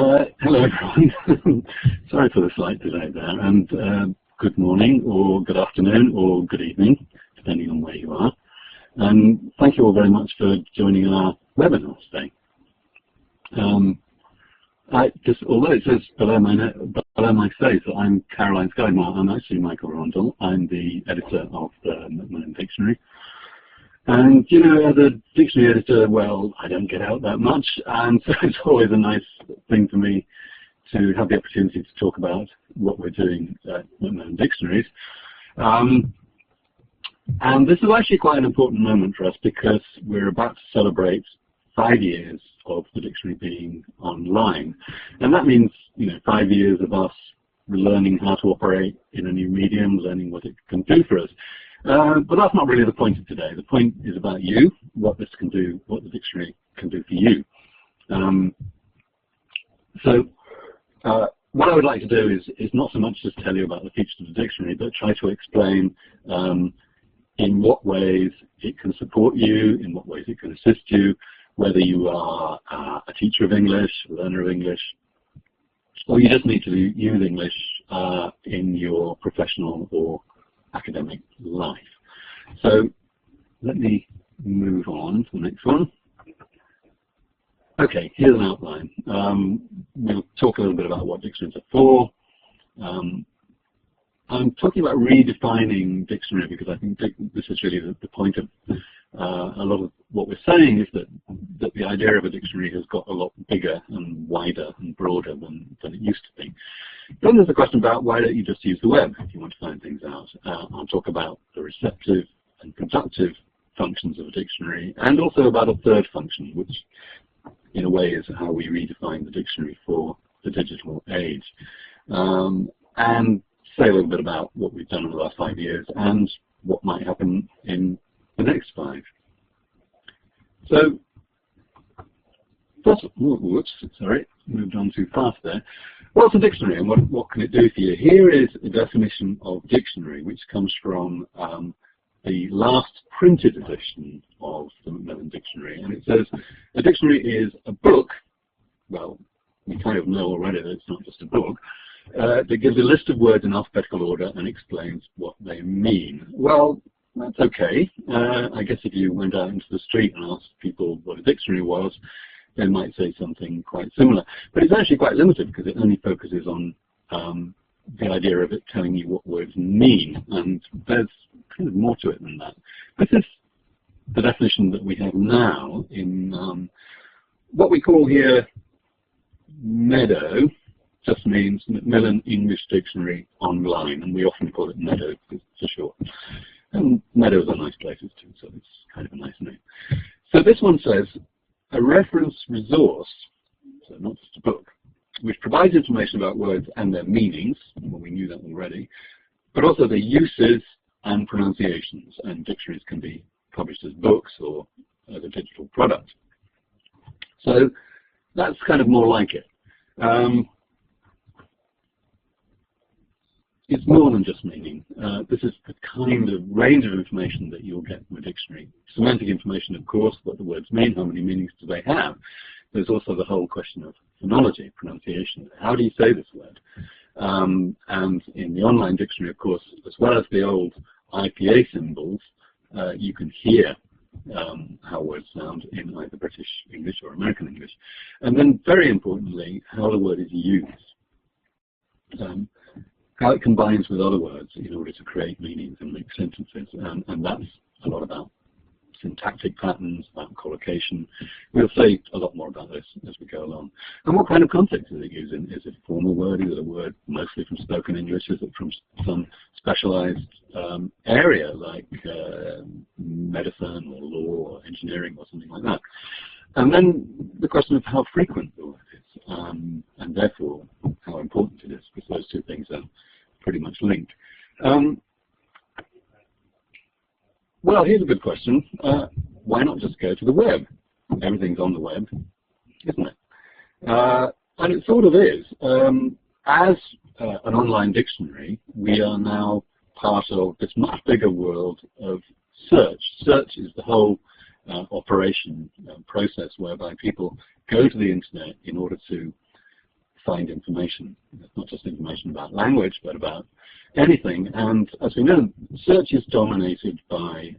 Hello everyone. Sorry for the slight delay there, and good morning or good afternoon or good evening, depending on where you are. And thank you all very much for joining our webinar today. Although it says below my face that I'm Caroline Skymore, I'm actually Michael Rundell. I'm the editor of the Macmillan Dictionary. And, you know, as a dictionary editor, well, I don't get out that much, and so it's always a nice thing for me to have the opportunity to talk about what we're doing at Macmillan Dictionaries. And this is actually quite an important moment for us because we're about to celebrate 5 years of the dictionary being online. And that means, you know, 5 years of us learning how to operate in a new medium, learning what it can do for us. But that's not really the point of today. The point is about you, what this can do, what the dictionary can do for you. What I would like to do is not so much just tell you about the features of the dictionary, but try to explain in what ways it can support you, in what ways it can assist you, whether you are a teacher of English, a learner of English, or you just need to use English in your professional or academic life. So let me move on to the next one. Okay, here's an outline. We'll talk a little bit about what dictionaries are for. I'm talking about redefining dictionary because I think this is really the point of a lot of what we're saying is that the idea of a dictionary has got a lot bigger and wider and broader than it used to be. Then there's a question about why don't you just use the web if you want to find things out. I'll talk about the receptive and productive functions of a dictionary and also about a third function, which in a way is how we redefine the dictionary for the digital age. And say a little bit about what we've done in the last 5 years and what might happen in the next 5. So, first, whoops, sorry, moved on too fast there. What's a dictionary and what can it do for you? Here is a definition of dictionary, which comes from the last printed edition of the Macmillan Dictionary. And it says, a dictionary is a book, well, we kind of know already that it's not just a book, that gives a list of words in alphabetical order and explains what they mean. Well, that's okay. I guess if you went out into the street and asked people what a dictionary was, they might say something quite similar. But it's actually quite limited because it only focuses on the idea of it telling you what words mean, and there's kind of more to it than that. This is the definition that we have now in what we call here Meadow. Just means Macmillan English Dictionary Online, and we often call it Meadow for short. And Meadows are nice places too, so it's kind of a nice name. So this one says, a reference resource, so not just a book, which provides information about words and their meanings, well, we knew that already, but also their uses and pronunciations, and dictionaries can be published as books or as a digital product. So that's kind of more like it. It's more than just meaning. This is the kind of range of information that you'll get from a dictionary. Semantic information, of course, what the words mean, how many meanings do they have. There's also the whole question of phonology, pronunciation. How do you say this word? And in the online dictionary, of course, as well as the old IPA symbols, you can hear how words sound in either British English or American English. And then, very importantly, how the word is used. How it combines with other words in order to create meanings and make sentences, and that's a lot about syntactic patterns, about collocation. We'll say a lot more about this as we go along. And what kind of context is it used in? Is it a formal word? Is it a word mostly from spoken English? Is it from some specialized area like medicine or law or engineering or something like that? And then the question of how frequent the word is, and therefore how important it is, because those two things are pretty much linked. Well, here's a good question. Why not just go to the web? Everything's on the web, isn't it? And it sort of is. As an online dictionary, we are now part of this much bigger world of search. Search is the whole operation process whereby people go to the internet in order to find information. It's not just information about language, but about anything. And as we know, search is dominated by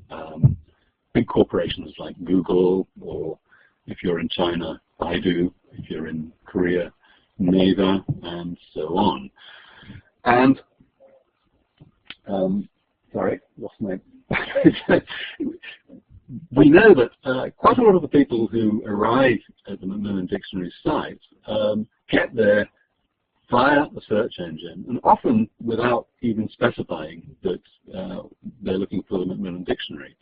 big corporations like Google, or if you're in China, Baidu, if you're in Korea, Naver, and so on. And, sorry, lost my... We know that quite a lot of the people who arrive at the Macmillan Dictionary site get there via a search engine, and often without even specifying that they're looking for the Macmillan Dictionary.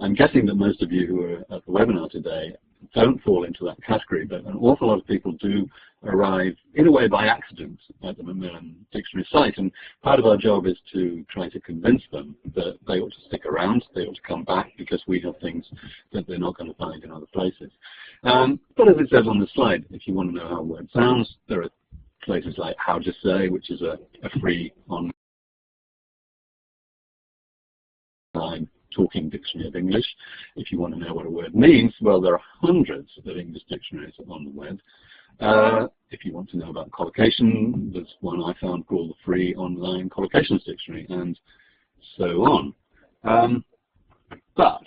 I'm guessing that most of you who are at the webinar today don't fall into that category, but an awful lot of people do arrive in a way by accident at the Macmillan Dictionary site, and part of our job is to try to convince them that they ought to stick around, they ought to come back, because we have things that they're not going to find in other places. But as it says on the slide, if you want to know how a word sounds, there are places like How to Say, which is a free online talking dictionary of English. If you want to know what a word means, well, there are hundreds of English dictionaries on the web. If you want to know about collocation, there's one I found called the Free Online Collocations Dictionary, and so on. But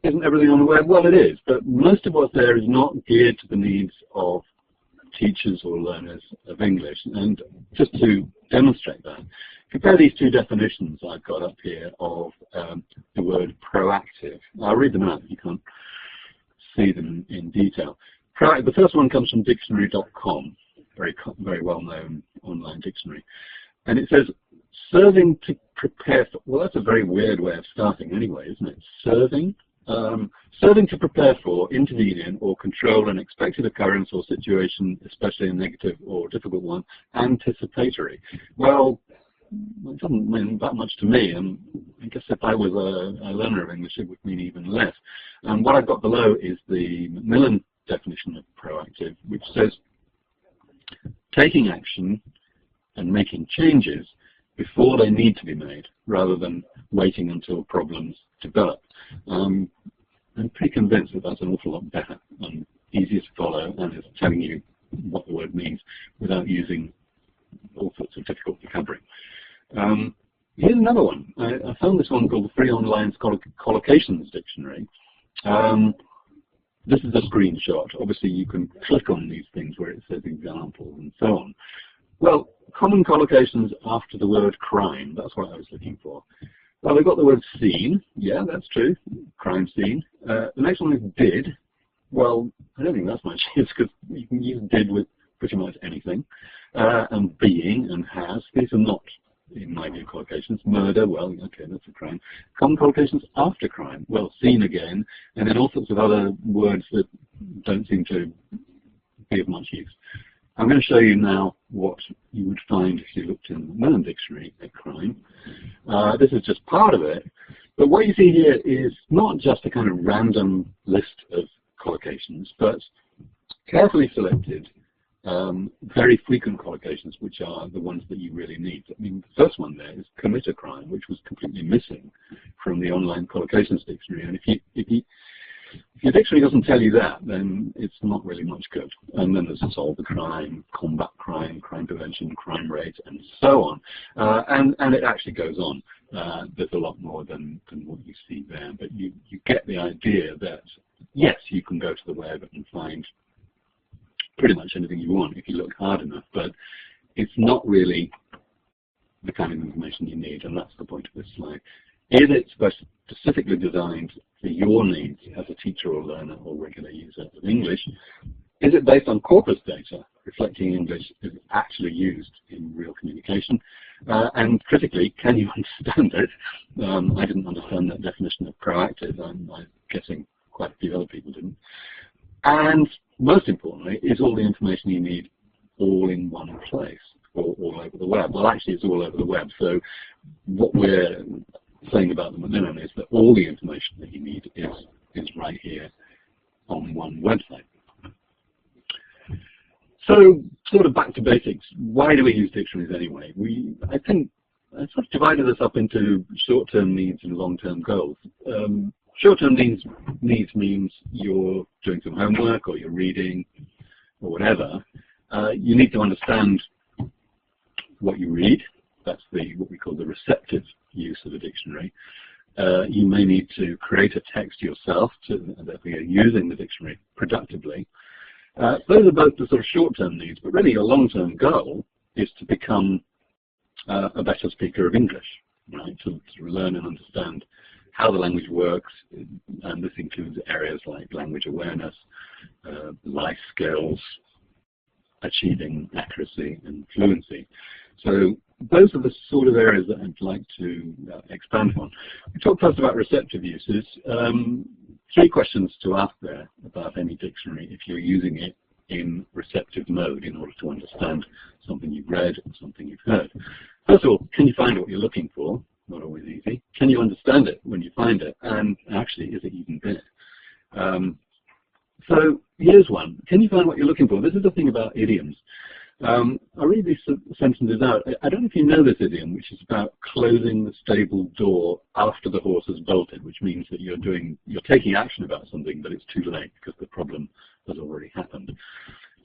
isn't everything on the web? Well, it is, but most of what's there is not geared to the needs of teachers or learners of English. And just to demonstrate that, compare these two definitions I've got up here of the word proactive. I'll read them out, you can't see them in detail. The first one comes from dictionary.com, very well-known online dictionary. And it says, serving to prepare for, well, that's a very weird way of starting anyway, isn't it? Serving? Serving to prepare for, intervene in, or control an expected occurrence or situation, especially a negative or difficult one. Anticipatory. Well, it doesn't mean that much to me, and I guess if I was a learner of English, it would mean even less. And what I've got below is the Macmillan definition of proactive, which says taking action and making changes before they need to be made, rather than waiting until problems develop. I'm pretty convinced that that's an awful lot better and easier to follow, and is telling you what the word means without using all sorts of difficult vocabulary. Here's another one. I found this one called the Free Online Collocations Dictionary. This is a screenshot. Obviously, you can click on these things where it says examples and so on. Well, common collocations after the word crime, that's what I was looking for. Well, they've got the word scene. Yeah, that's true. Crime scene. The next one is did. Well, I don't think that's much use, because you can use did with pretty much anything. And being and has. These are not, in my view, collocations. Murder, well, okay, that's a crime. Common collocations after crime. Well, scene again. And then all sorts of other words that don't seem to be of much use. I'm going to show you now what you would find if you looked in the Macmillan Dictionary at crime. This is just part of it. But what you see here is not just a kind of random list of collocations, but carefully selected, very frequent collocations, which are the ones that you really need. I mean, the first one there is commit a crime, which was completely missing from the online collocations dictionary. And if your dictionary doesn't tell you that, then it's not really much good. And then there's solve the crime, combat crime, crime prevention, crime rate, and so on. And it actually goes on. There's a lot more than what you see there. But you get the idea that, yes, you can go to the web and find pretty much anything you want if you look hard enough. But it's not really the kind of information you need, and that's the point of this slide. Is it specifically designed for your needs as a teacher or learner or regular user of English? Is it based on corpus data reflecting English is actually used in real communication? And critically, can you understand it? I didn't understand that definition of proactive. I'm guessing quite a few other people didn't. And most importantly, is all the information you need all in one place or all over the web? Well, actually, it's all over the web. So what we're saying about the Macmillan is that all the information that you need is right here on one website. So, sort of back to basics. Why do we use dictionaries anyway? I think I sort of divided this up into short-term needs and long-term goals. Short-term needs means you're doing some homework or you're reading, or whatever, you need to understand what you read. That's what we call the receptive use of a dictionary. You may need to create a text yourself, therefore you're using the dictionary productively. Those are both the sort of short-term needs, but really your long-term goal is to become a better speaker of English, right? To learn and understand how the language works, and this includes areas like language awareness, life skills, achieving accuracy and fluency. So those are the sort of areas that I'd like to expand on. We talked first about receptive uses. 3 questions to ask there about any dictionary if you're using it in receptive mode in order to understand something you've read or something you've heard. First of all, can you find what you're looking for? Not always easy. Can you understand it when you find it? And actually, is it even there? So here's one. Can you find what you're looking for? This is the thing about idioms. I'll read these sentences out. I don't know if you know this idiom, which is about closing the stable door after the horse has bolted, which means that you're taking action about something, but it's too late because the problem has already happened.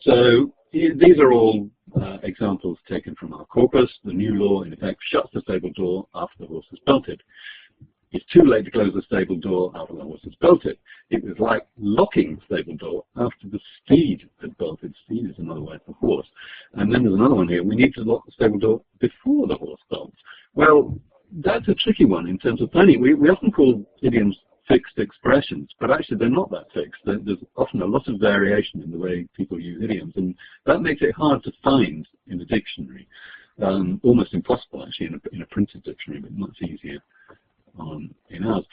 So these are all examples taken from our corpus. The new law, in effect, shuts the stable door after the horse has bolted. It's too late to close the stable door after the horse has bolted. It was like locking the stable door after the steed had bolted. Steed is another word for horse. And then there's another one here. We need to lock the stable door before the horse bolts. Well, that's a tricky one in terms of planning. We often call idioms fixed expressions, but actually they're not that fixed. There's often a lot of variation in the way people use idioms, and that makes it hard to find in a dictionary. Almost impossible, actually, in a printed dictionary, but much easier in ours.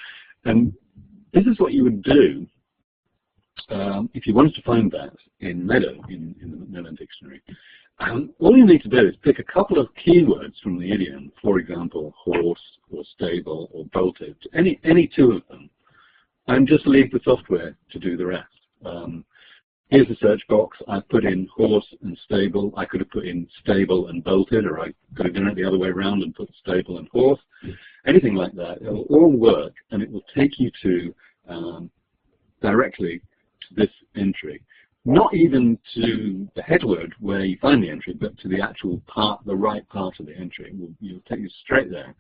And this is what you would do if you wanted to find that in Meadow, in the Macmillan Dictionary. All you need to do is pick a couple of keywords from the idiom, for example, horse or stable or bolted, any 2 of them, and just leave the software to do the rest. Here's the search box. I've put in horse and stable. I could have put in stable and bolted, or I could have done it the other way around and put stable and horse. Anything like that. It will all work, and it will take you to directly to this entry. Not even to the head word where you find the entry, but to the actual part, the right part of the entry. It will take you straight there.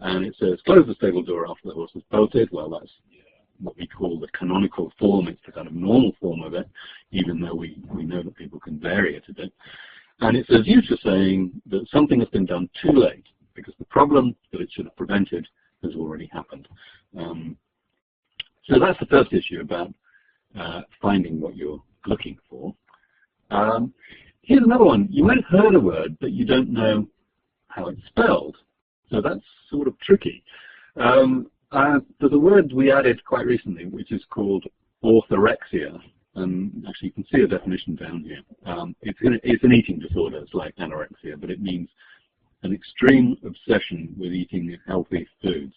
And it says, close the stable door after the horse is bolted. Well, that's what we call the canonical form. It's the kind of normal form of it, even though we know that people can vary it a bit. And it says, used for saying that something has been done too late because the problem that it should have prevented has already happened. So that's the first issue about finding what you're looking for. Here's another one. You might have heard a word, but you don't know how it's spelled. So that's sort of tricky. There's a word we added quite recently, which is called orthorexia. And actually, you can see a definition down here. It's an eating disorder. It's like anorexia, but it means an extreme obsession with eating healthy foods.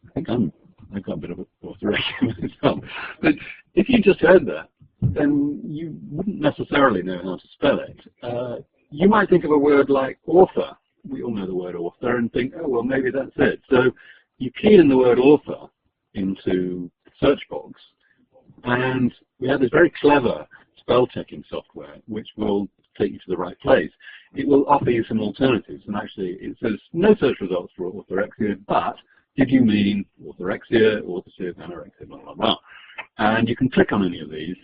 I think I've got a bit of orthorexia myself. But if you just heard that, then you wouldn't necessarily know how to spell it. You might think of a word like author. We all know the word author and think, oh, well, maybe that's it. So you key in the word author into the search box, and we have this very clever spell checking software which will take you to the right place. It will offer you some alternatives, and actually it says no search results for orthorexia, but did you mean orthorexia, orthorexia, anorexia, blah, blah, blah. And you can click on any of these.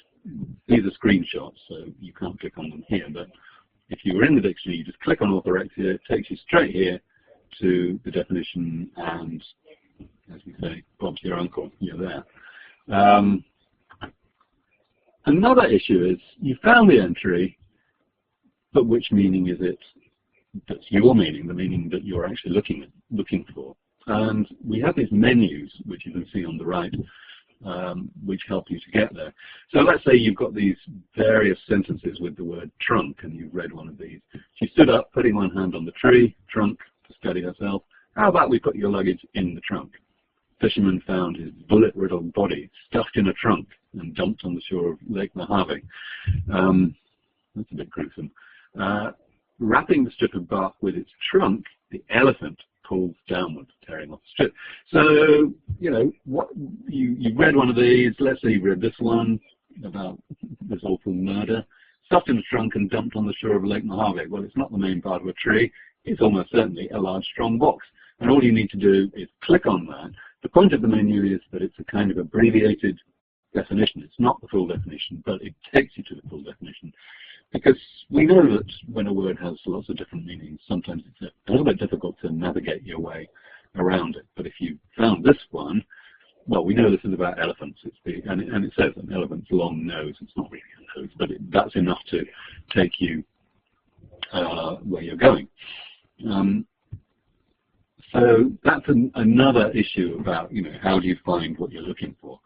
These are screenshots, so you can't click on them here, but if you were in the dictionary, you just click on orthorexia, it takes you straight here to the definition, and as we say, Bob's your uncle, you're there. Another issue is you found the entry, but which meaning is it that's your meaning, the meaning that you're actually looking for? And we have these menus, which you can see on the right, which help you to get there. So let's say you've got these various sentences with the word trunk, and you've read one of these. She stood up, putting one hand on the tree, trunk, to steady herself. How about we put your luggage in the trunk? Fisherman found his bullet-riddled body stuffed in a trunk and dumped on the shore of Lake Mojave. That's a bit gruesome. Wrapping the strip of bark with its trunk, the elephant pulls downward, tearing off the strip. So, you know, what you read one of these. Let's say you read this one about this awful murder. stuffed in a trunk and dumped on the shore of Lake Mojave. Well, it's not the main part of a tree. It's almost certainly a large, strong box. And all you need to do is click on that. The point of the menu is that it's a kind of abbreviated definition. It's not the full definition, but it takes you to the full definition. Because we know that when a word has lots of different meanings, sometimes it's a little bit difficult to navigate your way around it. But if you found this one, well, we know this is about elephants. And it says an elephant's long nose. It's not really a nose, but that's enough to take you where you're going. So that's another issue about, how do you find what you're looking for?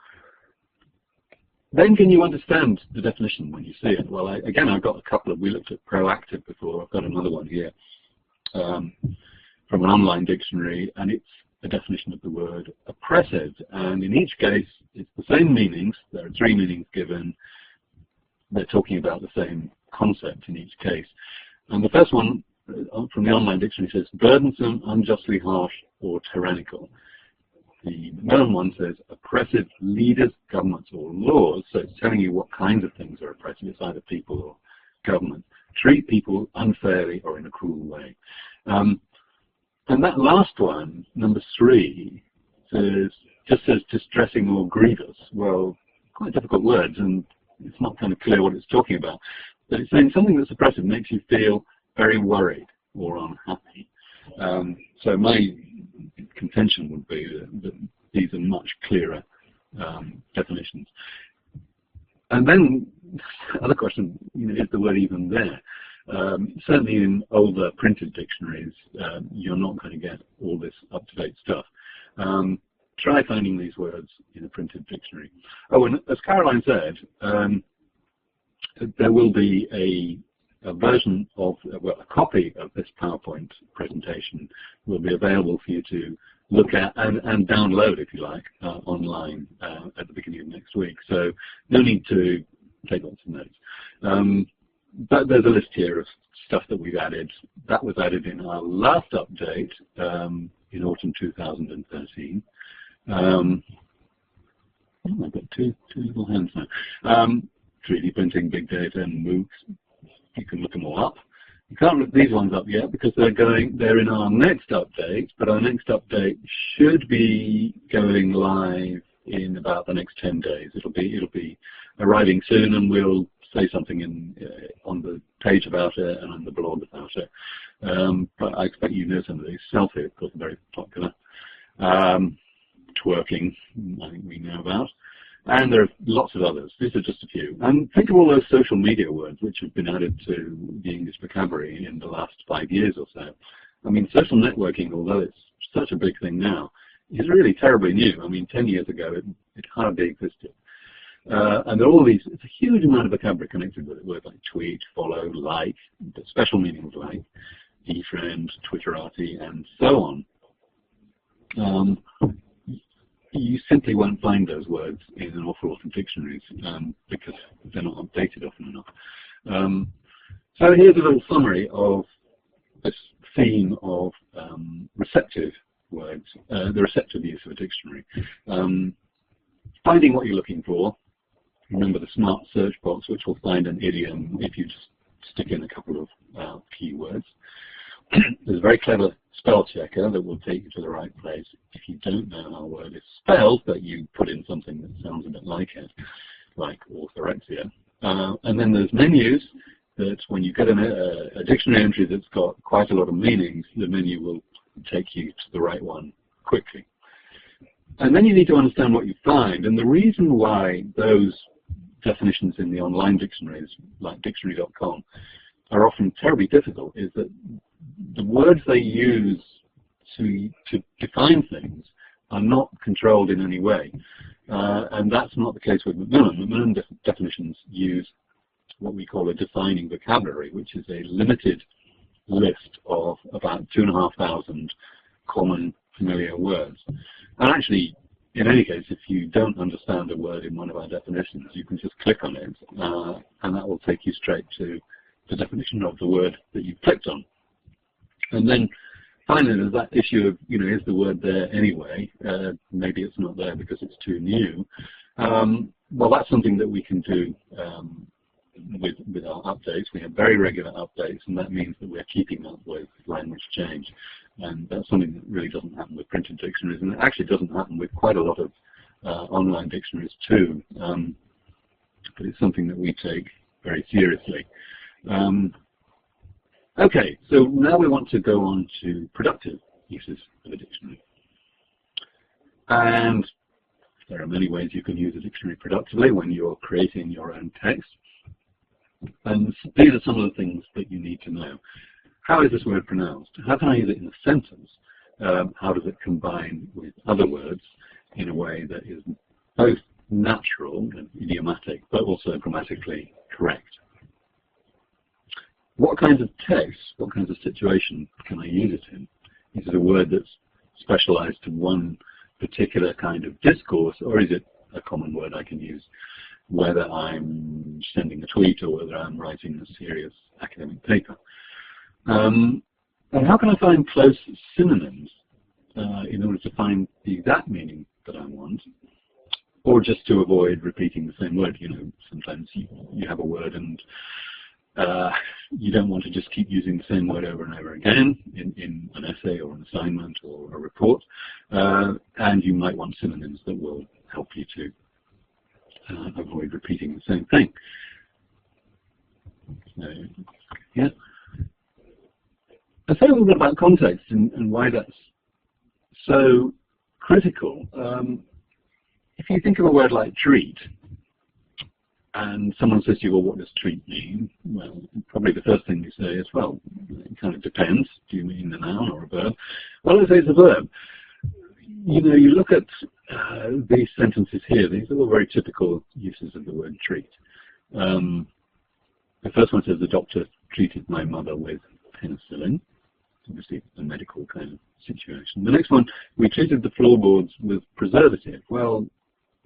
Then can you understand the definition when you see it? Well, again, I've got a couple of, we looked at proactive before. I've got another one here from an online dictionary, and it's a definition of the word oppressive. And in each case, it's the same meanings. There are 3 meanings given. They're talking about the same concept in each case. And the first one from the online dictionary says burdensome, unjustly harsh, or tyrannical. The Macmillan one says oppressive leaders, governments, or laws. So it's telling you what kinds of things are oppressive. It's either people or government. Treat people unfairly or in a cruel way. And that last one, number 3, just says distressing or grievous. Well, quite difficult words, and it's not kind of clear what it's talking about. But it's saying something that's oppressive makes you feel very worried or unhappy. So my contention would be that these are much clearer definitions. And then the other question, is the word even there? Certainly in older printed dictionaries, you're not going to get all this up-to-date stuff. Try finding these words in a printed dictionary. Oh, and as Caroline said, there will be a version of, well, a copy of this PowerPoint presentation will be available for you to look at and download, if you like, online at the beginning of next week. So no need to take lots of notes. But there's a list here of stuff that we've added. That was added in our last update in autumn 2013. I've got two little hands now. 3D printing, big data, and MOOCs. You can look them all up. You can't look these ones up yet because they're in our next update, but our next update should be going live in about the next 10 days. It'll be arriving soon, and we'll say something on the page about it and on the blog about it. But I expect you know some of these. Selfie, of course, very popular. Twerking, I think we know about. And there are lots of others. These are just a few. And think of all those social media words which have been added to the English vocabulary in the last 5 years or so. I mean, social networking, although it's such a big thing now, is really terribly new. I mean, 10 years ago, it hardly existed. And there are all these, it's a huge amount of vocabulary connected with it. Words like tweet, follow, like, special meanings like, befriend, Twitterati, and so on. You simply won't find those words in an awful lot of dictionaries because they're not updated often enough. So here's a little summary of this theme of receptive words, the receptive use of a dictionary. Finding what you're looking for. Remember the smart search box, which will find an idiom if you just stick in a couple of keywords. There's a very clever spell checker that will take you to the right place if you don't know how a word is spelled, but you put in something that sounds a bit like it, like orthorexia. And then there's menus that when you get a dictionary entry that's got quite a lot of meanings, the menu will take you to the right one quickly. And then you need to understand what you find. And the reason why those definitions in the online dictionaries, like dictionary.com, are often terribly difficult is that the words they use to define things are not controlled in any way. And that's not the case with Macmillan. Macmillan definitions use what we call a defining vocabulary, which is a limited list of about 2,500 common familiar words. And actually, in any case, if you don't understand a word in one of our definitions, you can just click on it, and that will take you straight to the definition of the word that you've clicked on. And then finally, there's that issue of, is the word there anyway? Maybe it's not there because it's too new. Well, that's something that we can do with our updates. We have very regular updates, and that means that we're keeping up with language change. And that's something that really doesn't happen with printed dictionaries, and it actually doesn't happen with quite a lot of online dictionaries too. But it's something that we take very seriously. Okay, so now we want to go on to productive uses of a dictionary. And there are many ways you can use a dictionary productively when you're creating your own text. And these are some of the things that you need to know. How is this word pronounced? How can I use it in a sentence? How does it combine with other words in a way that is both natural and idiomatic, but also grammatically correct? What kinds of text, what kinds of situation can I use it in? Is it a word that's specialized to one particular kind of discourse, or is it a common word I can use whether I'm sending a tweet or whether I'm writing a serious academic paper? And how can I find close synonyms in order to find the exact meaning that I want, or just to avoid repeating the same word? You know, sometimes you have a word and you don't want to just keep using the same word over and over again in an essay or an assignment or a report, and you might want synonyms that will help you to avoid repeating the same thing. So, yeah. I'll say a little bit about context and why that's so critical. If you think of a word like treat, and someone says to you, well, what does treat mean? Well, probably the first thing you say is, well, it kind of depends. Do you mean a noun or a verb? Well, let's say it's a verb. You know, you look at these sentences here. These are all very typical uses of the word treat. The first one says, the doctor treated my mother with penicillin. Obviously, a medical kind of situation. The next one, we treated the floorboards with preservative. Well,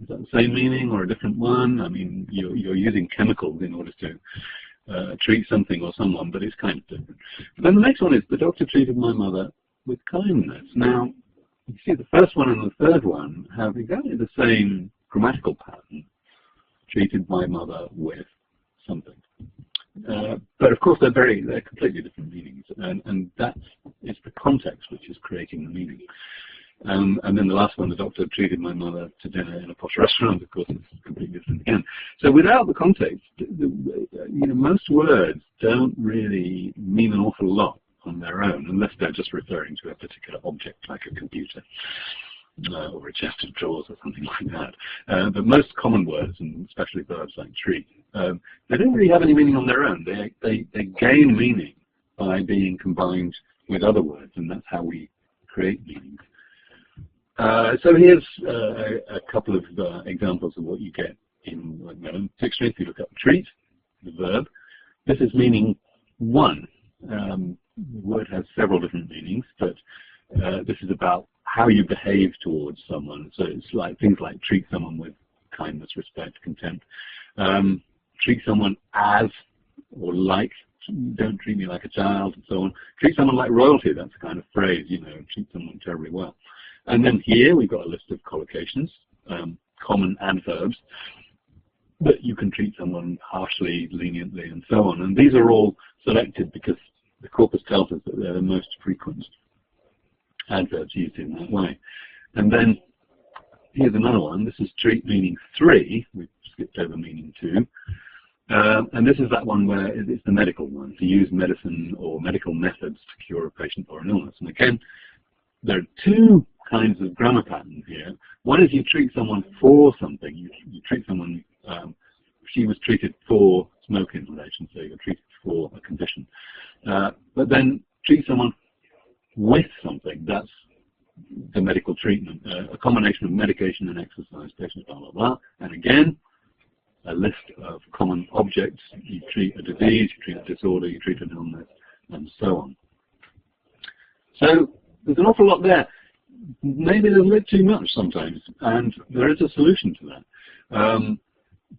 is that the same meaning or a different one? I mean, you're using chemicals in order to treat something or someone, but it's kind of different. But then the next one is, the doctor treated my mother with kindness. Now, you see the first one and the third one have exactly the same grammatical pattern. Treated my mother with something. But of course they're completely different meanings, and that is the context which is creating the meaning. And then the last one, the doctor treated my mother to dinner in a posh restaurant. Of course, it's completely different again. So without the context, you know, most words don't really mean an awful lot on their own, unless they're just referring to a particular object, like a computer or a chest of drawers or something like that. But most common words, and especially verbs like treat, they don't really have any meaning on their own. They gain meaning by being combined with other words, and that's how we create meaning. So here's a couple of examples of what you get in Macmillan Dictionary. If you look up treat, the verb, this is meaning one. The word has several different meanings, but this is about how you behave towards someone. So it's like things like treat someone with kindness, respect, contempt. Treat someone as or like, don't treat me like a child, and so on. Treat someone like royalty, that's a kind of phrase, you know, treat someone terribly well. And then here we've got a list of collocations, common adverbs, that you can treat someone harshly, leniently, and so on. And these are all selected because the corpus tells us that they're the most frequent adverbs used in that way. And then here's another one. This is treat meaning three. We've skipped over meaning two. And this is that one where it's the medical one, to use medicine or medical methods to cure a patient or an illness. And again, there are two kinds of grammar patterns here. One is you treat someone for something. You treat someone, she was treated for smoke inhalation, so you're treated for a condition. But then treat someone with something, that's the medical treatment. A combination of medication and exercise, patient, blah, blah, blah. And again, a list of common objects. You treat a disease, you treat a disorder, you treat an illness, and so on. So there's an awful lot there. Maybe there's a bit too much sometimes, and there is a solution to that.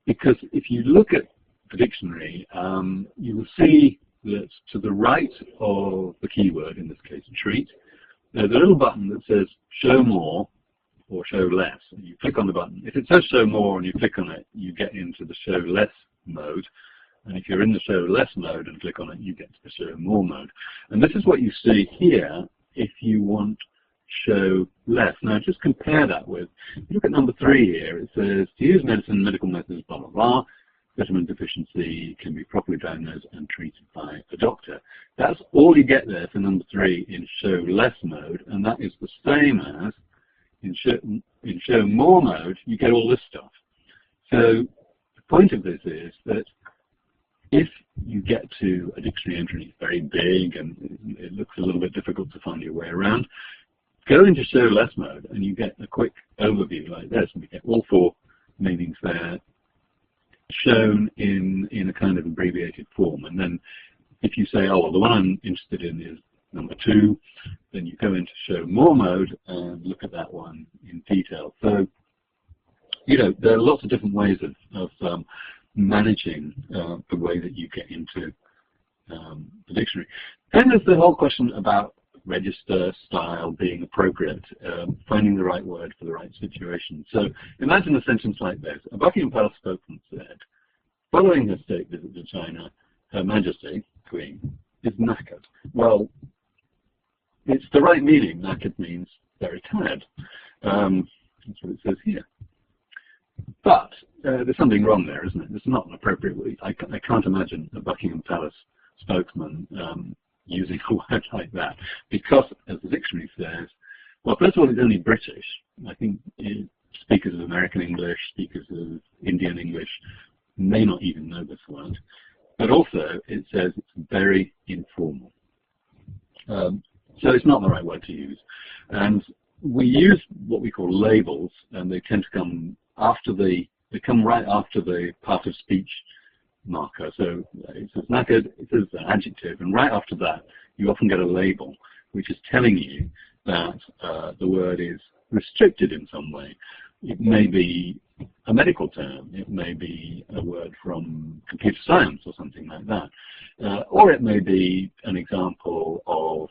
Because if you look at the dictionary, you will see that to the right of the keyword, in this case treat, there's a little button that says show more or show less. And you click on the button. If it says show more and you click on it, you get into the show less mode. And if you're in the show less mode and click on it, you get to the show more mode. And this is what you see here if you want show less. Now just compare that with, look at number 3 here. It says, to use medicine, medical methods, blah, blah, blah. Vitamin deficiency can be properly diagnosed and treated by a doctor. That's all you get there for number 3 in show less mode, and that is the same as in show more mode, you get all this stuff. So the point of this is that if you get to a dictionary entry and it's very big and it looks a little bit difficult to find your way around, go into show less mode and you get a quick overview like this, and we get all 4 meanings there shown in a kind of abbreviated form. And then if you say, oh, well, the one I'm interested in is number 2, then you go into show more mode and look at that one in detail. So, you know, there are lots of different ways of managing the way that you get into the dictionary. Then there's the whole question about register, style, being appropriate, finding the right word for the right situation. So imagine a sentence like this. A Buckingham Palace spokesman said, following her state visit to China, Her Majesty, Queen, is knackered. Well, it's the right meaning. Knackered means very tired. That's what it says here. But there's something wrong there, isn't it? It's not an appropriate way. I can't imagine a Buckingham Palace spokesman using a word like that, because, as the dictionary says, well, first of all, it's only British. I think speakers of American English, speakers of Indian English may not even know this word. But also, it says it's very informal. So it's not the right word to use. And we use what we call labels, and they tend to come after they come right after the part of speech marker. So it says knackered, it says an adjective, and right after that you often get a label which is telling you that the word is restricted in some way. It may be a medical term, it may be a word from computer science or something like that, or it may be an example of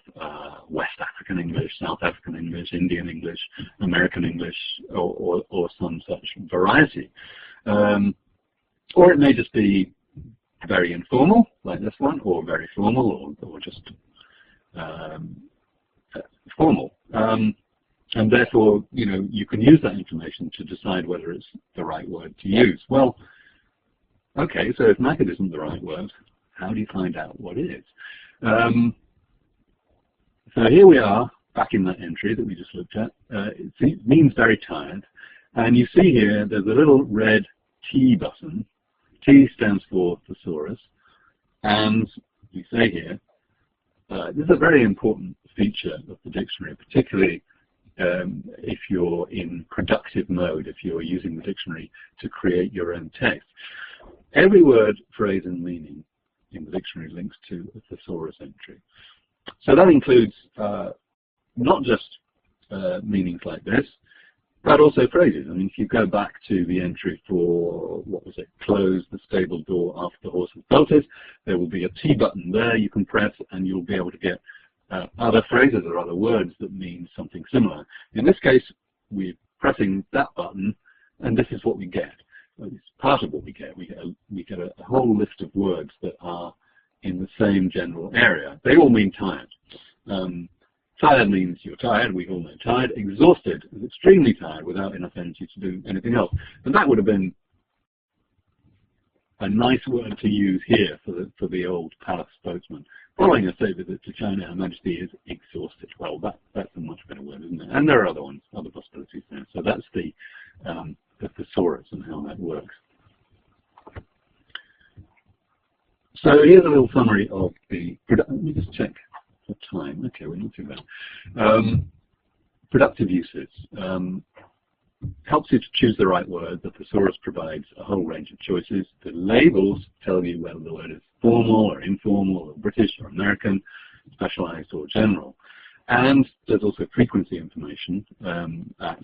West African English, South African English, Indian English, American English, or some such variety. Or it may just be very informal, like this one, or very formal, or just formal. And therefore, you know, you can use that information to decide whether it's the right word to use. Well, okay, so if knackered isn't the right word, how do you find out what is? So here we are, back in that entry that we just looked at. It means very tired. And you see here, there's a little red T button. T stands for Thesaurus. And we say here, this is a very important feature of the dictionary, particularly if you're in productive mode, if you're using the dictionary to create your own text. Every word, phrase, and meaning in the dictionary links to a Thesaurus entry. So that includes not just meanings like this, but also phrases. I mean, if you go back to the entry for, what was it, close the stable door after the horse has bolted, there will be a T button there you can press, and you'll be able to get other phrases or other words that mean something similar. In this case, we're pressing that button, and this is what we get. It's part of what we get. We get a whole list of words that are in the same general area. They all mean tired. Tired means you're tired. We all know tired. Exhausted is extremely tired without enough energy to do anything else. And that would have been a nice word to use here for the old palace spokesman. Following a state visit to China, Her Majesty is exhausted. Well, that's a much better word, isn't it? And there are other ones, other possibilities there. So that's the thesaurus and how that works. So here's a little summary of the. Let me just check the time. Okay, we're not too bad. Productive uses. Helps you to choose the right word. The thesaurus provides a whole range of choices. The labels tell you whether the word is formal or informal or British or American, specialized or general. And there's also frequency information at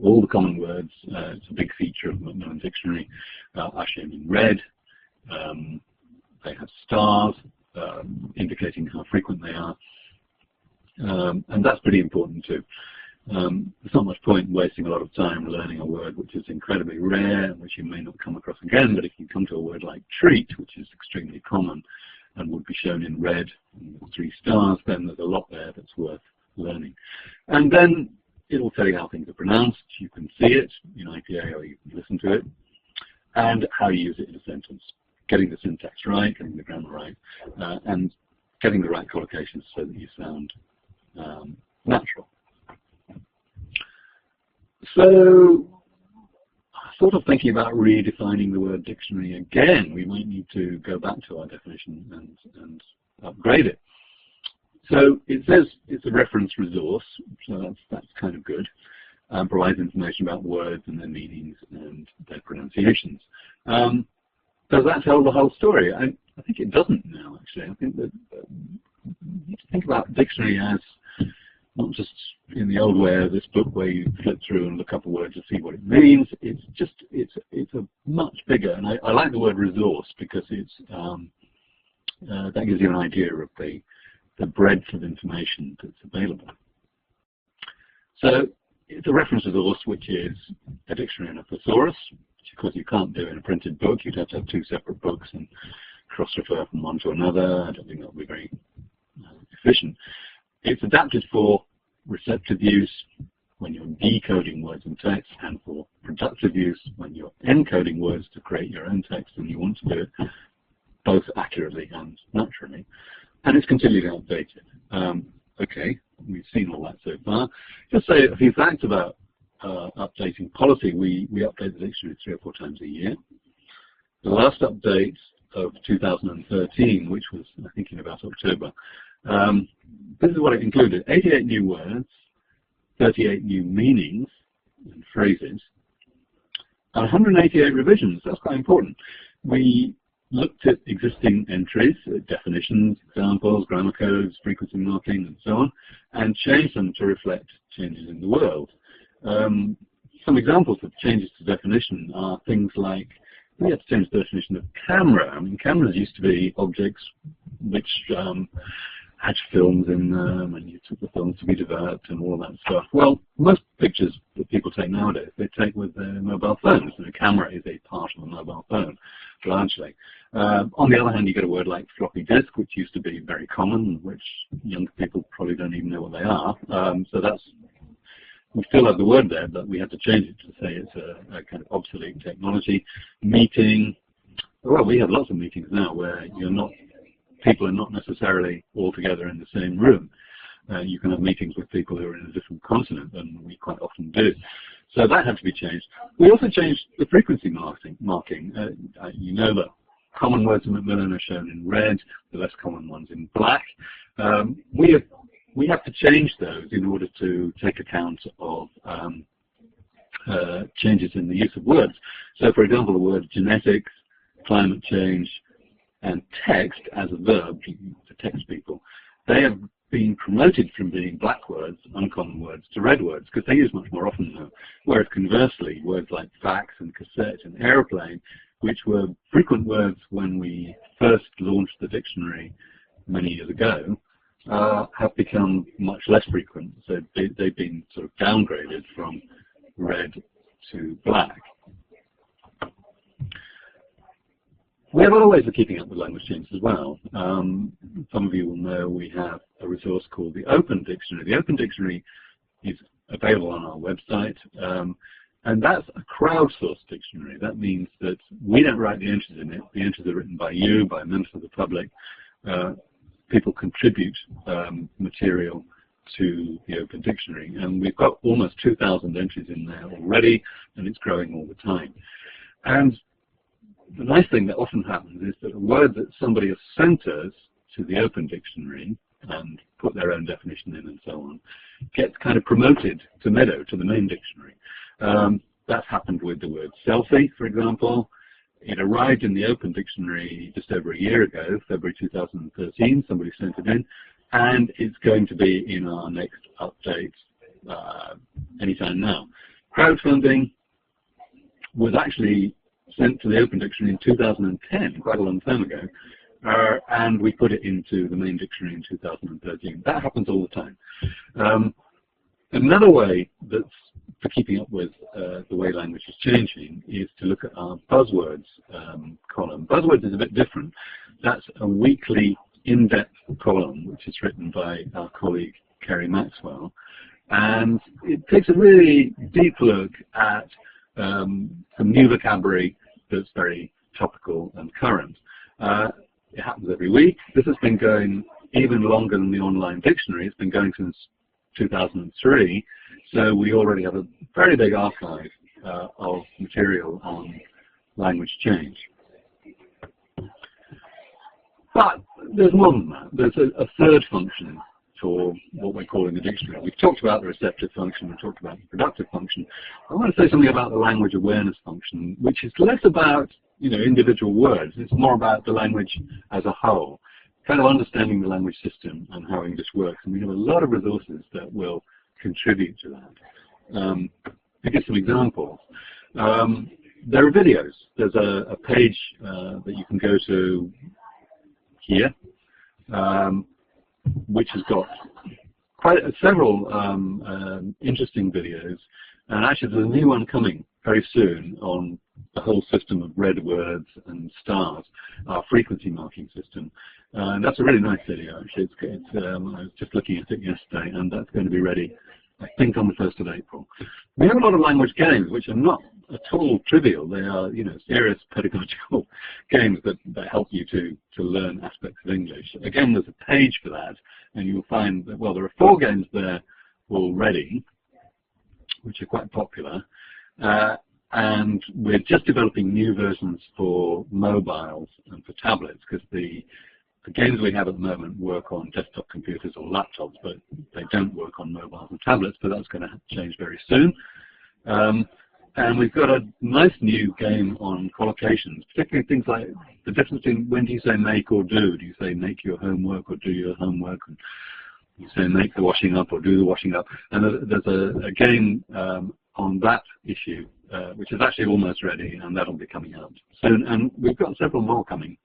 all the common words. It's a big feature of the Macmillan Dictionary. Are shown in red. They have stars indicating how frequent they are. And that's pretty important too. There's not much point in wasting a lot of time learning a word which is incredibly rare and which you may not come across again, but if you come to a word like treat, which is extremely common and would be shown in red with 3 stars, then there's a lot there that's worth learning. And then it'll tell you how things are pronounced. You can see it in IPA or you can listen to it, and how you use it in a sentence. Getting the syntax right, getting the grammar right, and getting the right collocations so that you sound natural. So, sort of thinking about redefining the word dictionary again, we might need to go back to our definition and upgrade it. So it says it's a reference resource, so that's kind of good. Provides information about words and their meanings and their pronunciations. Does that tell the whole story? I think it doesn't now, actually. I think that you need to think about dictionary as not just in the old way of this book where you flip through and look up a word to see what it means. It's a much bigger, and I like the word resource because it's that gives you an idea of the breadth of information that's available. So it's a reference resource which is a dictionary and a thesaurus, which of course you can't do in a printed book. You'd have to have 2 separate books and cross-refer from one to another. I don't think that would be very efficient. It's adapted for receptive use when you're decoding words and text, and for productive use when you're encoding words to create your own text and you want to do it both accurately and naturally. And it's continually updated. Okay, we've seen all that so far. Just say a few facts about updating policy. We update the dictionary 3 or 4 times a year. The last update of 2013, which was, I think, in about October, this is what it included: 88 new words, 38 new meanings and phrases, and 188 revisions. That's quite important. We looked at existing entries, definitions, examples, grammar codes, frequency marking, and so on, and changed them to reflect changes in the world. Some examples of changes to definition are things like we had to change the definition of camera. I mean, cameras used to be objects which had films in them, and you took the films to be developed and all that stuff. Well, most pictures that people take nowadays, they take with their mobile phones. And a camera is a part of a mobile phone, largely. On the other hand, you get a word like floppy disk, which used to be very common, which younger people probably don't even know what they are. So that's, we still have the word there, but we had to change it to say it's a kind of obsolete technology. Meeting, well, we have lots of meetings now where people are not necessarily all together in the same room. You can have meetings with people who are in a different continent, and we quite often do. So that had to be changed. We also changed the frequency marking. You know that common words in Macmillan are shown in red, the less common ones in black. We have to change those in order to take account of changes in the use of words. So, for example, the word genetics, climate change, and text as a verb to text people, they have been promoted from being black words, uncommon words, to red words, because they're used much more often now. Whereas conversely, words like fax and cassette and aeroplane, which were frequent words when we first launched the dictionary many years ago, have become much less frequent. So they've been sort of downgraded from red to black. We have other ways of keeping up with language changes as well. Some of you will know we have a resource called the Open Dictionary. The Open Dictionary is available on our website, and that's a crowdsourced dictionary. That means that we don't write the entries in it. The entries are written by you, by members of the public. People contribute material to the Open Dictionary, and we've got almost 2,000 entries in there already, and it's growing all the time. And the nice thing that often happens is that a word that somebody has sent us to the Open Dictionary and put their own definition in and so on gets kind of promoted to Meadow, to the main dictionary. That's happened with the word selfie, for example. It arrived in the Open Dictionary just over a year ago, February 2013. Somebody sent it in, and it's going to be in our next update anytime now. Crowdfunding was actually sent to the Open Dictionary in 2010, quite a long time ago, and we put it into the main dictionary in 2013. That happens all the time. Another way that's for keeping up with the way language is changing is to look at our buzzwords column. Buzzwords is a bit different. That's a weekly in-depth column which is written by our colleague Kerry Maxwell, and it takes a really deep look at some new vocabulary that's very topical and current. It happens every week. This has been going even longer than the online dictionary. It's been going since 2003, so we already have a very big archive of material on language change. But there's more than that. There's a third function for what we're calling the dictionary. We've talked about the receptive function, we've talked about the productive function. I want to say something about the language awareness function, which is less about individual words. It's more about the language as a whole, kind of understanding the language system and how English works. And we have a lot of resources that will contribute to that. To give some examples, there are videos. There's a page that you can go to here, which has got several interesting videos, and actually there's a new one coming very soon on the whole system of red words and stars, our frequency marking system. And that's a really nice video, actually. I was just looking at it yesterday, and that's going to be ready, I think, on the 1st of April. We have a lot of language games, which are not at all trivial. They are, serious pedagogical games that help you to learn aspects of English. Again, there's a page for that, and you'll find that, well, there are 4 games there already, which are quite popular. And we're just developing new versions for mobiles and for tablets, because the games we have at the moment work on desktop computers or laptops, but they don't work on mobiles and tablets, but that's going to change very soon. And we've got a nice new game on collocations, particularly things like the difference between when do you say make or do. Do you say make your homework or do your homework? And you say make the washing up or do the washing up. And there's a game on that issue, which is actually almost ready, and that'll be coming out soon. And we've got several more coming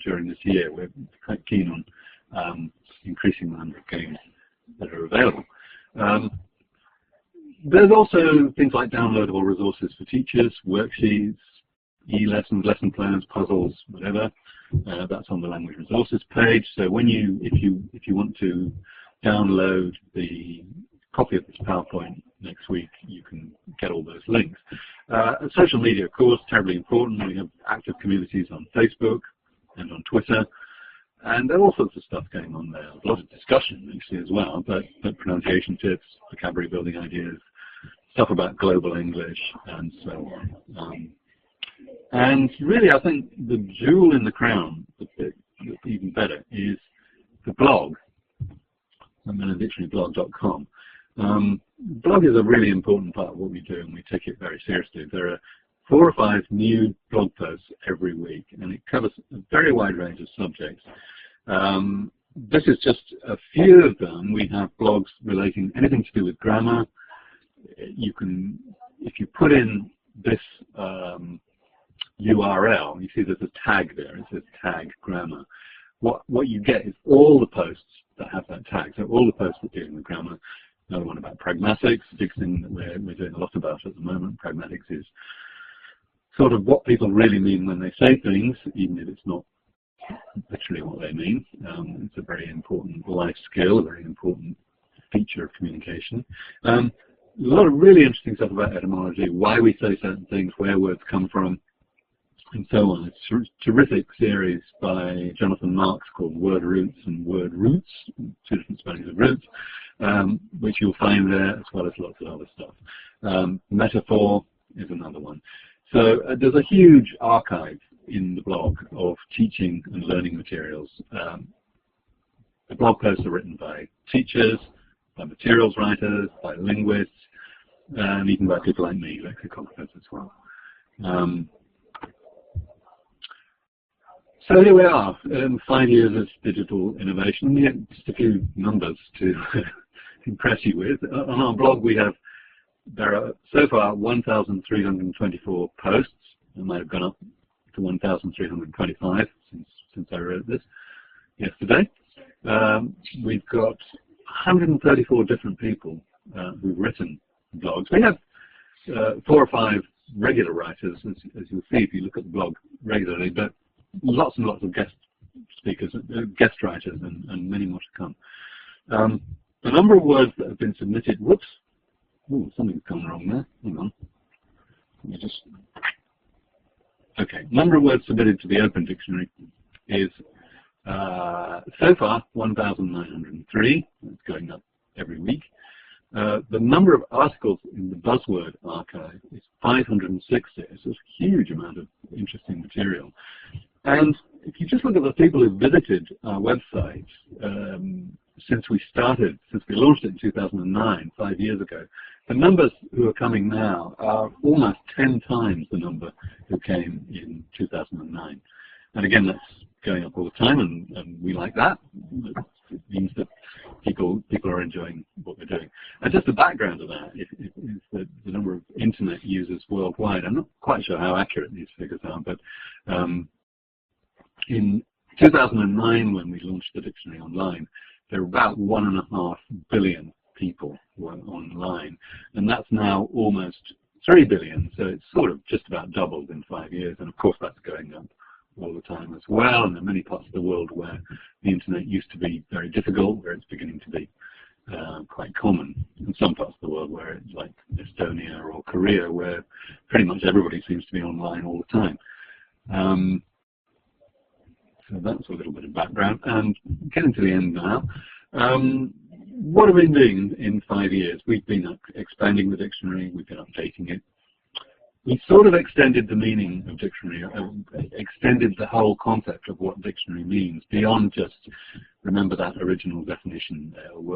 during this year. We're quite keen on increasing the number of games that are available. There's also things like downloadable resources for teachers, worksheets, e-lessons, lesson plans, puzzles, whatever. That's on the language resources page. So if you want to download the copy of this PowerPoint next week, you can get all those links. Social media, of course, terribly important. We have active communities on Facebook and on Twitter, and there are all sorts of stuff going on there. A lot of discussion, actually, as well, but pronunciation tips, vocabulary building ideas, stuff about global English, and so on. And really, I think the jewel in the crown, that's even better, is the blog, MacmillanDictionaryblog.com. Blog is a really important part of what we do, and we take it very seriously. There are 4 or 5 new blog posts every week, and it covers a very wide range of subjects. This is just a few of them. We have blogs relating anything to do with grammar. You can, if you put in this URL, you see there's a tag there. It says tag grammar. What you get is all the posts that have that tag. So all the posts that deal with grammar. Another one about pragmatics, a big thing that we're doing a lot about at the moment. Pragmatics is sort of what people really mean when they say things, even if it's not literally what they mean. It's a very important life skill, a very important feature of communication. A lot of really interesting stuff about etymology, why we say certain things, where words come from, and so on. It's a terrific series by Jonathan Marks called Word Roots and Word Roots, 2 different spellings of roots, which you'll find there, as well as lots of other stuff. Metaphor is another one. So there's a huge archive in the blog of teaching and learning materials. The blog posts are written by teachers, by materials writers, by linguists, and even by people like me, lexicographers as well. So here we are, 5 years of digital innovation. Just a few numbers to impress you with. On our blog there are so far 1,324 posts. It might have gone up to 1,325 since I wrote this yesterday. We've got 134 different people who've written blogs. We have 4 or 5 regular writers, as you'll see if you look at the blog regularly, but lots and lots of guest speakers, guest writers, and many more to come. The number of words that have been submitted, whoops, ooh, something's gone wrong there, hang on. Let me just, okay, number of words submitted to the Open Dictionary is so far 1,903, it's going up every week. The number of articles in the buzzword archive is 560. It's a huge amount of interesting material. And if you just look at the people who visited our website since we launched it in 2009, 5 years ago, the numbers who are coming now are almost 10 times the number who came in 2009. And again, that's going up all the time, and we like that. It means that people are enjoying what we're doing. And just the background of that is the number of internet users worldwide. I'm not quite sure how accurate these figures are, but in 2009, when we launched the dictionary online, there were about 1.5 billion people who were online, and that's now almost 3 billion, so it's sort of just about doubled in 5 years, and of course that's going up all the time as well. And there are many parts of the world where the internet used to be very difficult, where it's beginning to be quite common. In some parts of the world where it's like Estonia or Korea, where pretty much everybody seems to be online all the time. So that's a little bit of background. And getting to the end now. What have we been doing in 5 years? We've been expanding the dictionary, we've been updating it. We sort of extended the meaning of dictionary, extended the whole concept of what dictionary means beyond just remember that original definition,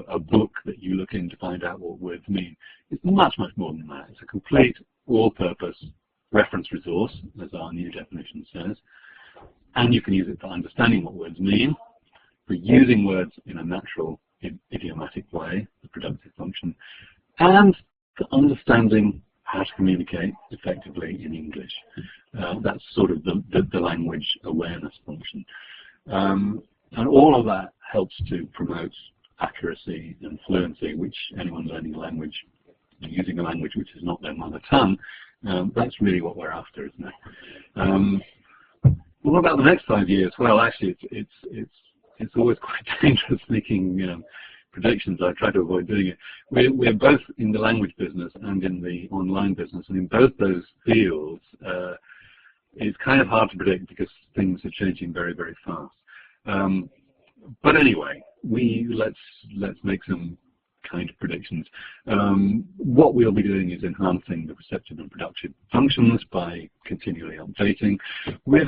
a book that you look in to find out what words mean. It's much, much more than that. It's a complete all-purpose reference resource, as our new definition says, and you can use it for understanding what words mean, for using words in a natural, idiomatic way, the productive function, and for understanding how to communicate effectively in English. That's sort of the language awareness function. And all of that helps to promote accuracy and fluency, which anyone learning a language, using a language which is not their mother tongue, that's really what we're after, isn't it? What about the next 5 years? Well, actually, it's always quite dangerous making predictions. I try to avoid doing it. We're both in the language business and in the online business, and in both those fields, it's kind of hard to predict because things are changing very, very fast. But anyway, let's make some kind of predictions. What we'll be doing is enhancing the receptive and productive functions by continually updating. We're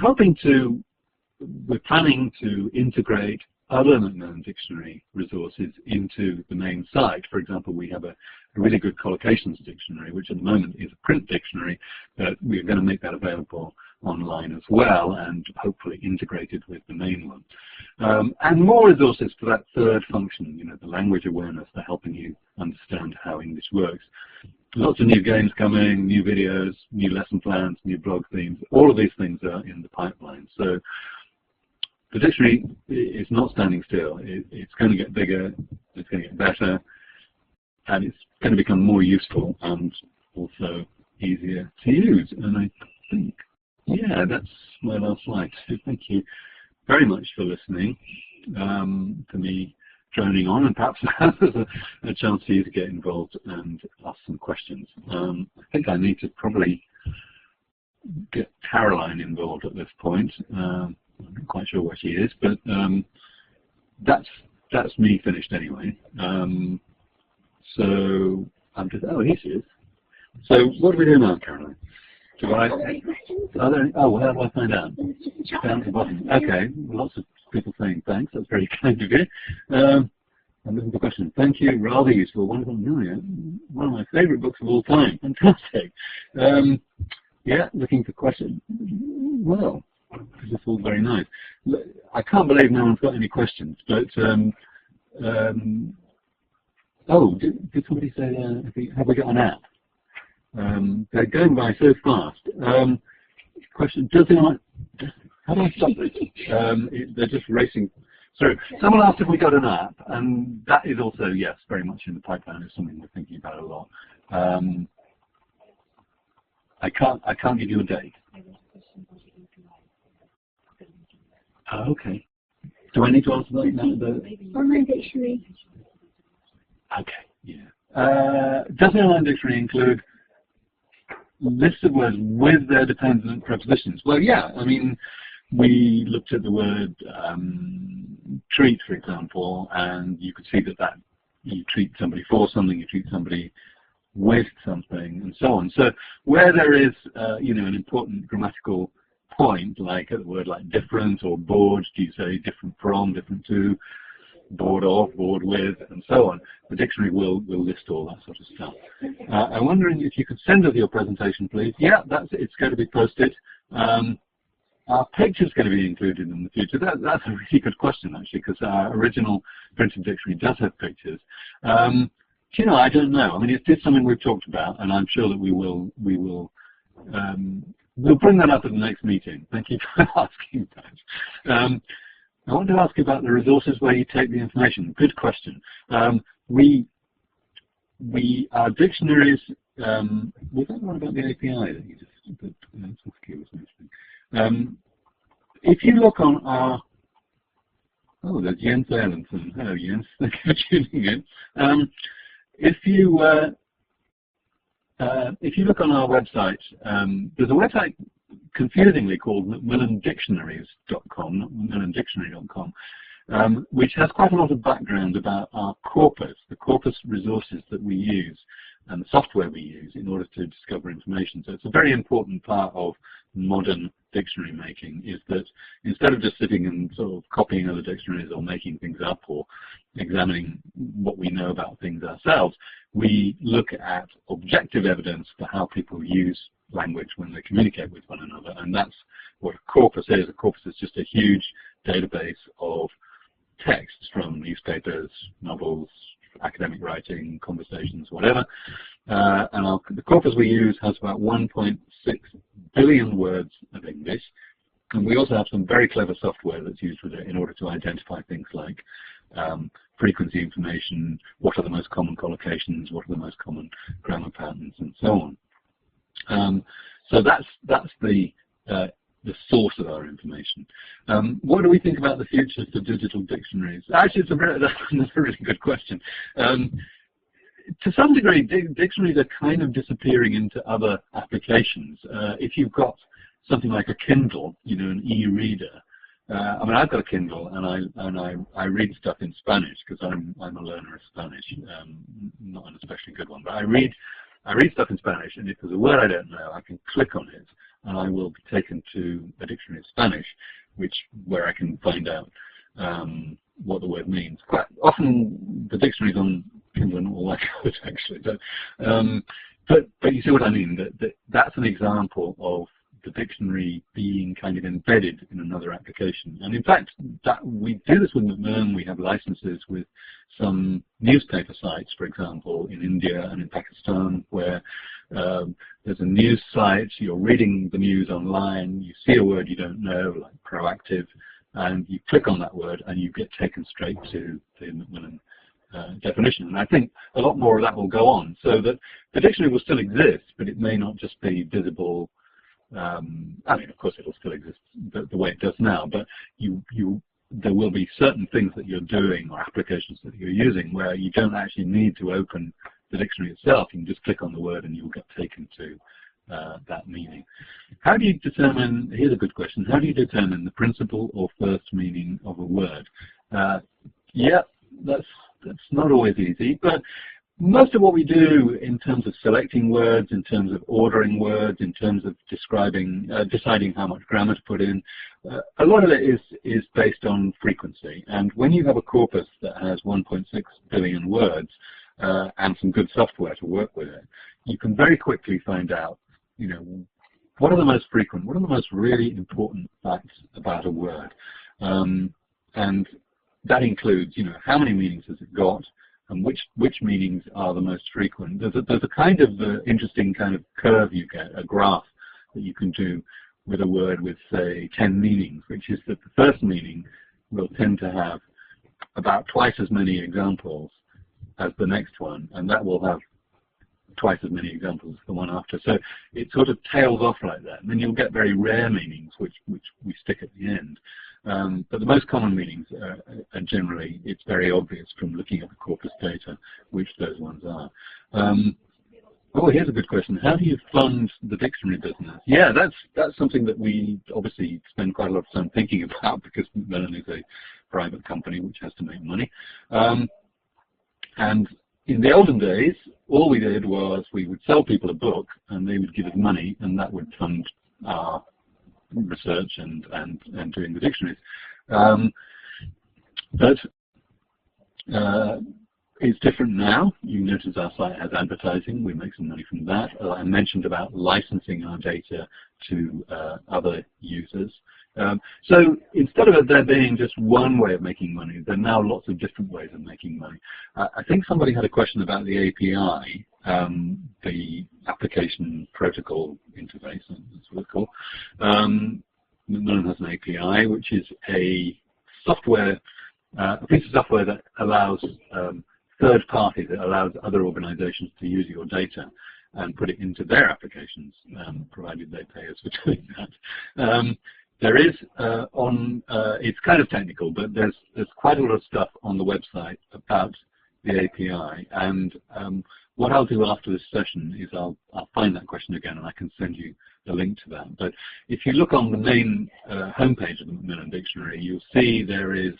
planning to integrate other Macmillan Dictionary resources into the main site. For example, we have a really good collocations dictionary, which at the moment is a print dictionary, but we're going to make that available online as well and hopefully integrated with the main one. And more resources for that third function, the language awareness, for helping you understand how English works. Lots of new games coming, new videos, new lesson plans, new blog themes. All of these things are in the pipeline. So the dictionary is not standing still. It's going to get bigger, it's going to get better, and it's going to become more useful and also easier to use. And I think, yeah, that's my last slide. So thank you very much for listening to me droning on, and perhaps there's a chance for you to get involved and ask some questions. I think I need to probably get Caroline involved at this point. I'm not quite sure where she is, but that's me finished anyway. So I'm just, oh, here she is. So what do we do now, Caroline? Do I? Are there any questions? Oh, well, how do I find out? Down at the bottom. Okay, lots of people saying thanks. That's very kind of you. I'm looking for questions. Thank you. Rather useful. Wonderful. One of my favourite books of all time. Fantastic. Yeah, looking for questions. Well, this is all very nice. I can't believe no one's got any questions, but oh, did somebody say, have we got an app? They're going by so fast. Question, how do I stop this? They're just racing So someone asked if we got an app, and that is also, yes, very much in the pipeline. It's something we're thinking about a lot. I can't give you a date. Oh, okay. Do I need to answer that now? Online dictionary. Okay, yeah. Does the online dictionary include lists of words with their dependent prepositions? Well, yeah. I mean, we looked at the word treat, for example, and you could see that you treat somebody for something, you treat somebody with something, and so on. So where there is, an important grammatical point, like a word like different or bored, do you say different from, different to, bored of, bored with, and so on? The dictionary will list all that sort of stuff. I'm wondering if you could send us your presentation, please. Yeah, it's going to be posted. Our picture's going to be included in the future. That's a really good question, actually, because our original printed dictionary does have pictures. I don't know. I mean, it's something we've talked about, and I'm sure that we'll bring that up at the next meeting. Thank you for asking that. I want to ask you about the resources where you take the information. Good question. Our dictionaries, was that one about the API that you just, was mentioning? If you look on our, there's Jens Erlandson. Hello, Jens. Thank you for tuning in. If you look on our website, there's a website confusingly called MacmillanDictionaries.com, not MacmillanDictionary.com, which has quite a lot of background about our corpus, the corpus resources that we use and the software we use in order to discover information. So it's a very important part of modern dictionary making, is that instead of just sitting and sort of copying other dictionaries or making things up or examining what we know about things ourselves, we look at objective evidence for how people use language when they communicate with one another, and that's what a corpus is. A corpus is just a huge database of texts from newspapers, novels, academic writing, conversations, whatever. And the corpus we use has about 1.6 billion words of English, and we also have some very clever software that's used with it in order to identify things like frequency information, what are the most common collocations, what are the most common grammar patterns, and so on. So that's the source of our information. What do we think about the future for digital dictionaries? Actually, that's a really good question. To some degree, dictionaries are kind of disappearing into other applications. If you've got something like a Kindle, an e-reader. I mean, I've got a Kindle, and I read stuff in Spanish because I'm a learner of Spanish, not an especially good one, but I read stuff in Spanish, and if there's a word I don't know, I can click on it, and I will be taken to a dictionary of Spanish, where I can find out what the word means. Quite often, the dictionaries on Kindle are not all that good, actually. But you see what I mean? That's an example of the dictionary being kind of embedded in another application. And in fact, we do this with Macmillan. We have licenses with some newspaper sites, for example, in India and in Pakistan, where there's a news site, you're reading the news online, you see a word you don't know, like proactive, and you click on that word and you get taken straight to the Macmillan definition. And I think a lot more of that will go on, so that the dictionary will still exist, but it may not just be visible. I mean, of course, it'll still exist the way it does now, but there will be certain things that you're doing or applications that you're using where you don't actually need to open the dictionary itself. You can just click on the word and you'll get taken to that meaning. How do you determine, here's a good question, how do you determine the principal or first meaning of a word? Yeah, that's not always easy, but most of what we do in terms of selecting words, in terms of ordering words, in terms of deciding how much grammar to put in, a lot of it is based on frequency. And when you have a corpus that has 1.6 billion words and some good software to work with it, you can very quickly find out, what are the most frequent, what are the most really important facts about a word. And that includes, how many meanings has it got, and which meanings are the most frequent. There's a kind of interesting kind of curve you get, a graph that you can do with a word with, say, 10 meanings, which is that the first meaning will tend to have about twice as many examples as the next one, and that will have twice as many examples as the one after. So it sort of tails off like that, and then you'll get very rare meanings which we stick at the end. But the most common meanings are generally, it's very obvious from looking at the corpus data which those ones are. Oh, here's a good question. How do you fund the dictionary business? Yeah, that's something that we obviously spend quite a lot of time thinking about, because Macmillan is a private company which has to make money. And in the olden days, all we did was we would sell people a book and they would give us money, and that would fund our research and doing the dictionaries. But it's different now. You notice our site has advertising. We make some money from that. I mentioned about licensing our data to other users. So instead of there being just one way of making money, there are now lots of different ways of making money. I think somebody had a question about the API, the application protocol interface, that's what it's called. Macmillan has an API, which is a software, a piece of software that allows third parties, it allows other organizations to use your data and put it into their applications, provided they pay us for doing that. There is it's kind of technical, but there's quite a lot of stuff on the website about the API, and what I'll do after this session is I'll find that question again, and I can send you a link to that. But if you look on the main homepage of the Macmillan Dictionary, you'll see there is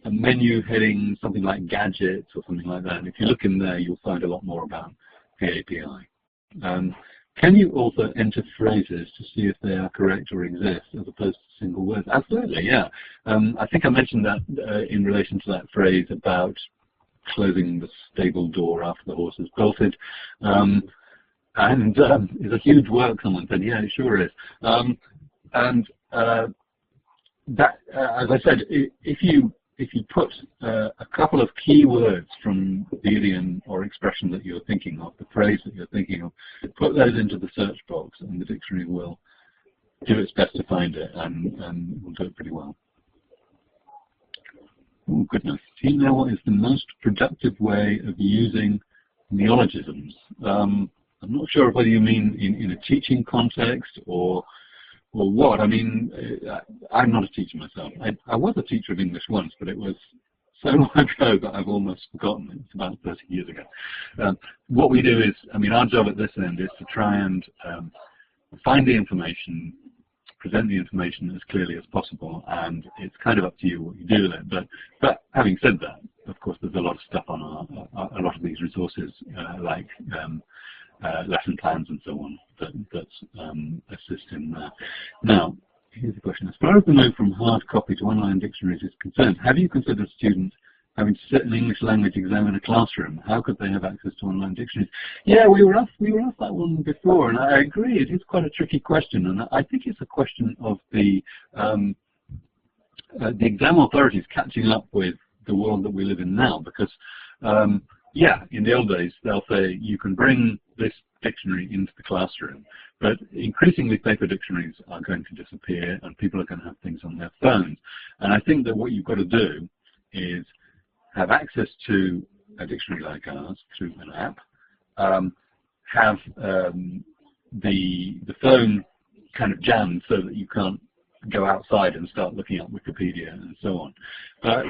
a menu heading something like gadgets or something like that, and if you look in there, you'll find a lot more about the API. Can you also enter phrases to see if they are correct or exist, as opposed to single words? Absolutely, yeah. I think I mentioned that in relation to that phrase about closing the stable door after the horse is bolted. It's a huge work, someone said. Yeah, it sure is. That, as I said, if you put a couple of key words from the idiom or expression that you're thinking of, the phrase that you're thinking of, put those into the search box, and the dictionary will do its best to find it, and will do it pretty well. Oh, goodness. Do you know what is the most productive way of using neologisms? I'm not sure whether you mean in a teaching context or what. I mean, I'm not a teacher myself. I was a teacher of English once, but it was so long ago that I've almost forgotten. It's about 30 years ago. What we do is, I mean, our job at this end is to try and find the information, present the information as clearly as possible, and it's kind of up to you what you do with it. But having said that, of course, there's a lot of stuff on a lot of these resources, like lesson plans and so on, that assist in that. Now, here's the question. As far as the move from hard copy to online dictionaries is concerned, have you considered students having to sit an English language exam in a classroom? How could they have access to online dictionaries? Yeah, we were asked that one before, and I agree, it is quite a tricky question, and I think it's a question of the exam authorities catching up with the world that we live in now, because yeah, in the old days, they'll say you can bring this dictionary into the classroom, but increasingly paper dictionaries are going to disappear, and people are going to have things on their phones. And I think that what you've got to do is have access to a dictionary like ours through an app, have the phone kind of jammed so that you can't go outside and start looking up Wikipedia and so on.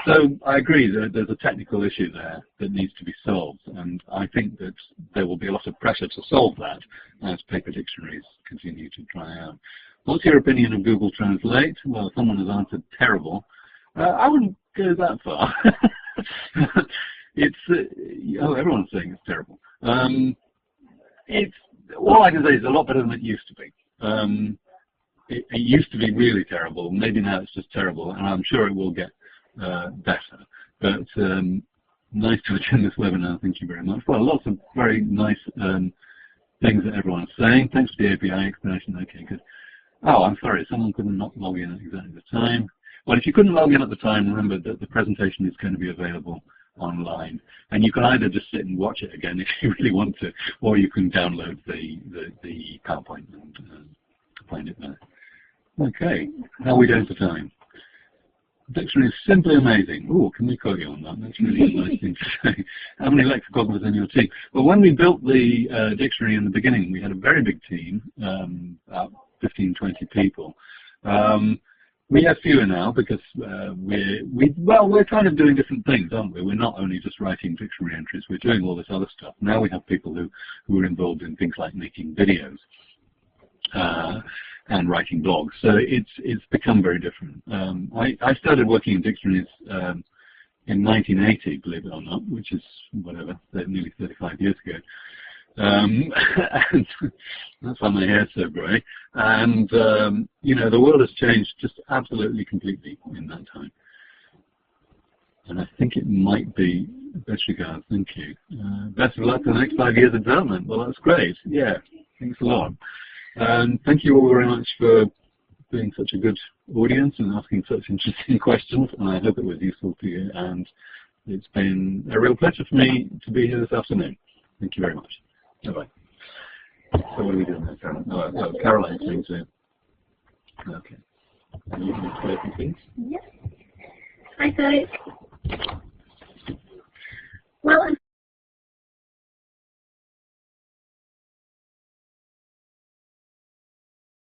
So I agree that there's a technical issue there that needs to be solved, and I think that there will be a lot of pressure to solve that as paper dictionaries continue to dry out. What's your opinion of Google Translate? Well, someone has answered terrible. I wouldn't go that far. Everyone's saying it's terrible. It's all I can say is a lot better than it used to be. It used to be really terrible. Maybe now it's just terrible, and I'm sure it will get better. But nice to attend this webinar. Thank you very much. Well, lots of very nice things that everyone's saying. Thanks for the API explanation. Okay, good. Oh, I'm sorry. Someone couldn't not log in at exactly the time. Well, if you couldn't log in at the time, remember that the presentation is going to be available online, and you can either just sit and watch it again if you really want to, or you can download the PowerPoint and find it there. Okay, how are we doing for time? Dictionary is simply amazing. Oh, can we quote you on that? That's really a nice thing to say. How many lexicographers in your team? Well, when we built the dictionary in the beginning, we had a very big team, about 15, 20 people. We have fewer now because we're kind of doing different things, aren't we? We're not only just writing dictionary entries, we're doing all this other stuff. Now we have people who are involved in things like making videos and writing blogs. So it's become very different. I started working in dictionaries in 1980, believe it or not, which is whatever, nearly 35 years ago. And that's why my hair's so grey. And you know, the world has changed just absolutely completely in that time. And I think it might be best regards. Thank you. Best of luck for the next 5 years of development. Well, that's great. Yeah, thanks a lot. And thank you all very much for being such a good audience and asking such interesting questions. And I hope it was useful to you. And it's been a real pleasure for me to be here this afternoon. Thank you very much. Bye-bye. So what are we doing now, Caroline? Oh, Caroline's going to... Okay. Are you going to play some things? Yes. Hi, folks.